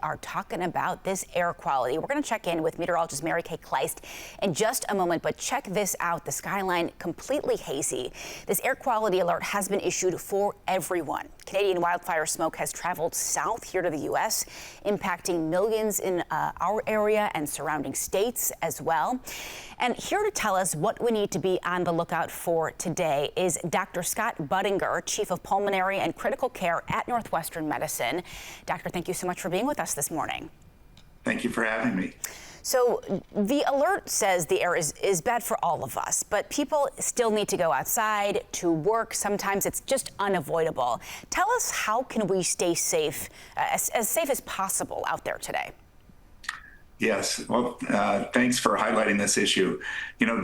are talking about this air quality. We're going to check in with meteorologist Mary Kay Kleist in just a moment, but check this out. The skyline completely hazy. This air quality alert has been issued for everyone. Canadian wildfire smoke has traveled south here to the U.S., impacting millions in our area and surrounding states as well. And here to tell us what we need to be on the lookout for today is Dr. Scott Budinger, Chief of Pulmonary and Critical Care at Northwestern Medicine. Doctor, thank you so much for being with us this morning. Thank you for having me. So the alert says the air is bad for all of us, but people still need to go outside to work. Sometimes it's just unavoidable. Tell us, how can we stay safe, as safe as possible out there today? Yes, well, thanks for highlighting this issue. You know,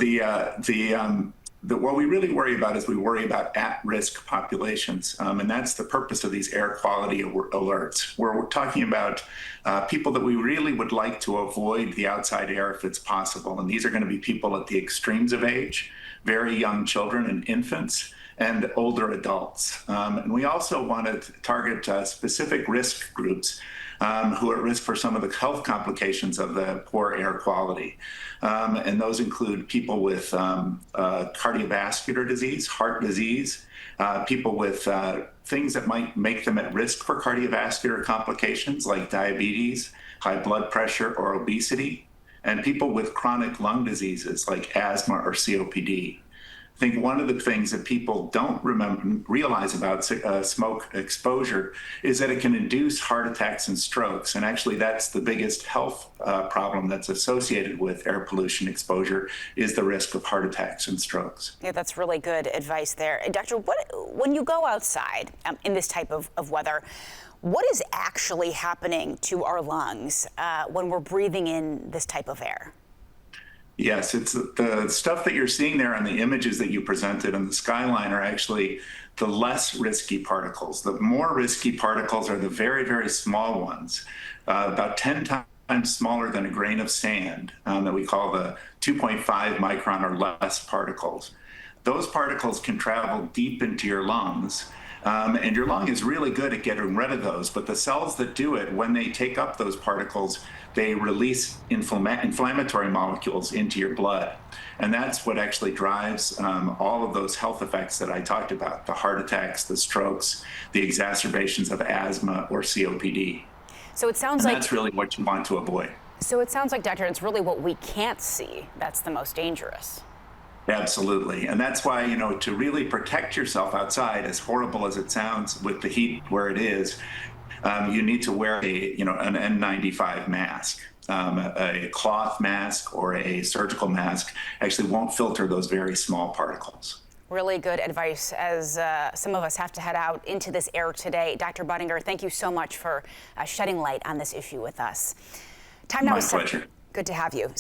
what we really worry about is we worry about at-risk populations, and that's the purpose of these air quality alerts, where we're talking about people that we really would like to avoid the outside air if it's possible. And these are going to be people at the extremes of age, very young children and infants, and older adults. And we also want to target specific risk groups who are at risk for some of the health complications of the poor air quality. And those include people with cardiovascular disease, heart disease, people with things that might make them at risk for cardiovascular complications like diabetes, high blood pressure, or obesity, and people with chronic lung diseases like asthma or COPD. I think one of the things that people don't realize about smoke exposure is that it can induce heart attacks and strokes. And actually, that's the biggest health problem that's associated with air pollution exposure, is the risk of heart attacks and strokes. Yeah, that's really good advice there. Doctor, when you go outside in this type of weather, what is actually happening to our lungs when we're breathing in this type of air? Yes, it's the stuff that you're seeing there on the images that you presented on the skyline are actually the less risky particles. The more risky particles are the very, very small ones, about 10 times smaller than a grain of sand, that we call the 2.5 micron or less particles. Those particles can travel deep into your lungs. And your lung is really good at getting rid of those, but the cells that do it, when they take up those particles, they release inflammatory molecules into your blood. And that's what actually drives all of those health effects that I talked about, the heart attacks, the strokes, the exacerbations of asthma or COPD. So it sounds like that's really what you want to avoid. So it sounds like, Doctor, it's really what we can't see that's the most dangerous. Absolutely. And that's why, you know, to really protect yourself outside, as horrible as it sounds with the heat where it is, you need to wear an N95 mask. A cloth mask or a surgical mask actually won't filter those very small particles. Really good advice as some of us have to head out into this air today. Dr. Budinger, thank you so much for shedding light on this issue with us. My pleasure. Good to have you.